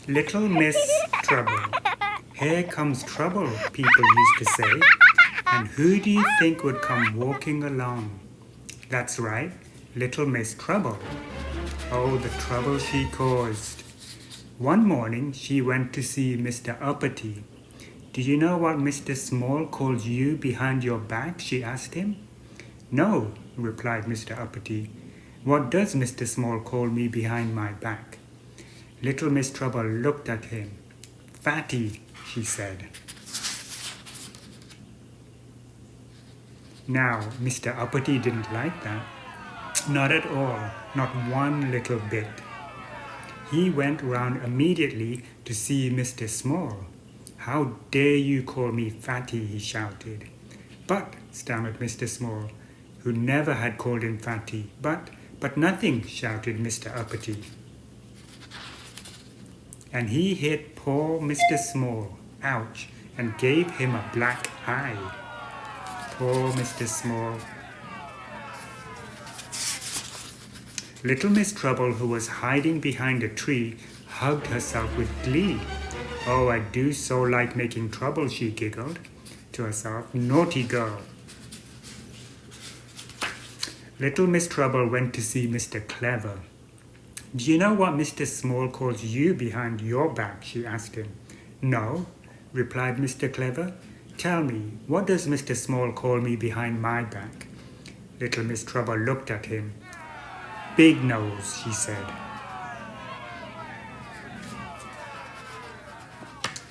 Little Miss Trouble. Here comes trouble, people used to say. And who do you think would come walking along? That's right, Little Miss Trouble. Oh, the trouble she caused. One morning she went to see Mr. Uppity. Do you know what Mr. Small calls you behind your back? She asked him. No, replied Mr. Uppity. What does Mr. Small call me behind my back? Little Miss Trouble looked at him. Fatty, she said. Now, Mr. Uppity didn't like that. Not at all, not one little bit. He went round immediately to see Mr. Small. How dare you call me Fatty, he shouted. But, stammered Mr. Small, who never had called him Fatty. But nothing, shouted Mr. Uppity. And he hit poor Mr. Small, ouch, and gave him a black eye. Poor Mr. Small. Little Miss Trouble, who was hiding behind a tree, hugged herself with glee. Oh, I do so like making trouble, she giggled to herself. Naughty girl. Little Miss Trouble went to see Mr. Clever. Do you know what Mr. Small calls you behind your back? She asked him. No, replied Mr. Clever. Tell me, what does Mr. Small call me behind my back? Little Miss Trouble looked at him. Big nose, she said.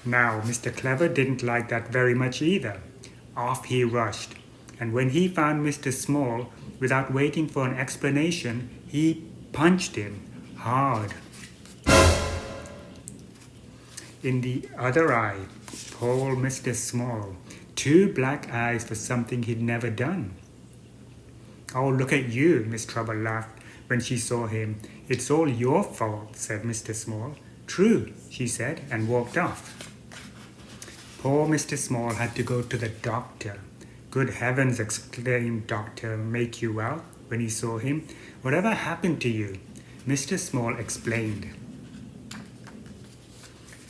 Now, Mr. Clever didn't like that very much either. Off he rushed, and when he found Mr. Small, without waiting for an explanation, he punched him hard. In the other eye, poor Mr. Small, 2 black eyes for something he'd never done. Oh, look at you, Miss Trouble laughed when she saw him. It's all your fault, said Mr. Small. True, she said, and walked off. Poor Mr. Small had to go to the doctor. Good heavens, exclaimed Dr. Make-You-Well when he saw him. Whatever happened to you? Mr. Small explained.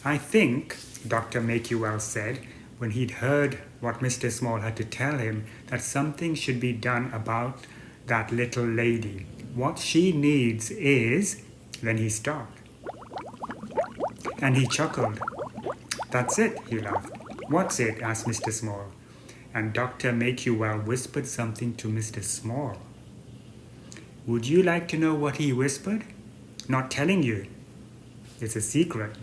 I think, Dr. Make-You-Well said, when he'd heard what Mr. Small had to tell him, that something should be done about that little lady. What she needs is... Then he stopped. And he chuckled. That's it, he laughed. What's it? Asked Mr. Small. And Dr. Make-You-Well whispered something to Mr. Small. Would you like to know what he whispered? Not telling you. It's a secret.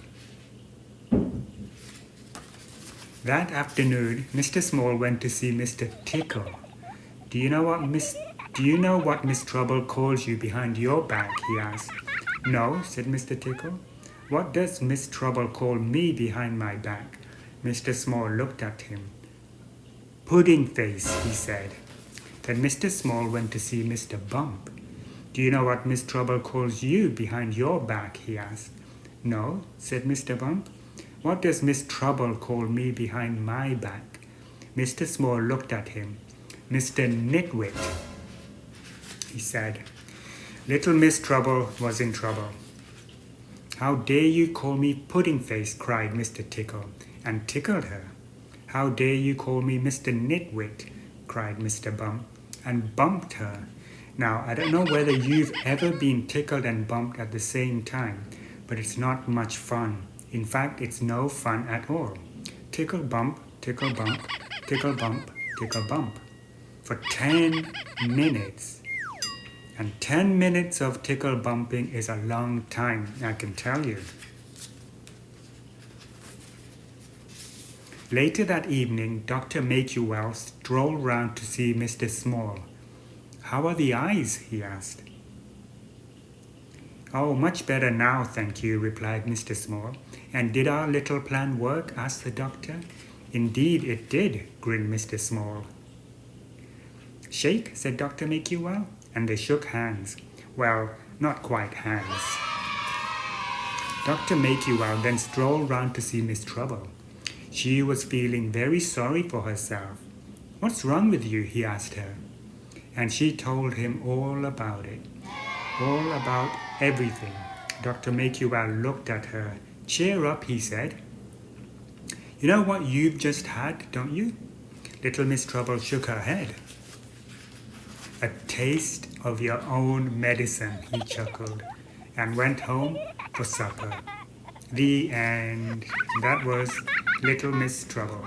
That afternoon, Mr. Small went to see Mr. Tickle. Do you know what Miss Trouble calls you behind your back? He asked. No, said Mr. Tickle. What does Miss Trouble call me behind my back? Mr. Small looked at him. Pudding face, he said. Then Mr. Small went to see Mr. Bump. Do you know what Miss Trouble calls you behind your back? He asked. No, said Mr. Bump. What does Miss Trouble call me behind my back? Mr. Small looked at him. Mr. Nitwit, he said. Little Miss Trouble was in trouble. How dare you call me Pudding Face, cried Mr. Tickle, and tickled her. How dare you call me Mr. Nitwit, cried Mr. Bump, and bumped her. Now, I don't know whether you've ever been tickled and bumped at the same time, but it's not much fun. In fact, it's no fun at all. Tickle bump, tickle bump, tickle bump, tickle bump. For 10 minutes. And 10 minutes of tickle bumping is a long time, I can tell you. Later that evening, Dr. Make-You-Well strolled round to see Mr. Small. How are the eyes? He asked. Oh, much better now, thank you, replied Mr. Small. And did our little plan work? Asked the doctor. Indeed it did, grinned Mr. Small. Shake, said Dr. Make-You-Well, and they shook hands. Well, not quite hands. Dr. Make-You-Well then strolled round to see Miss Trouble. She was feeling very sorry for herself. What's wrong with you? He asked her. And she told him all about it. All about everything. Dr. Make-You-Well looked at her Cheer up, he said. You know what you've just had, don't you? Little Miss Trouble shook her head. A taste of your own medicine, he chuckled, and went home for supper. The end. That was Little Miss Trouble.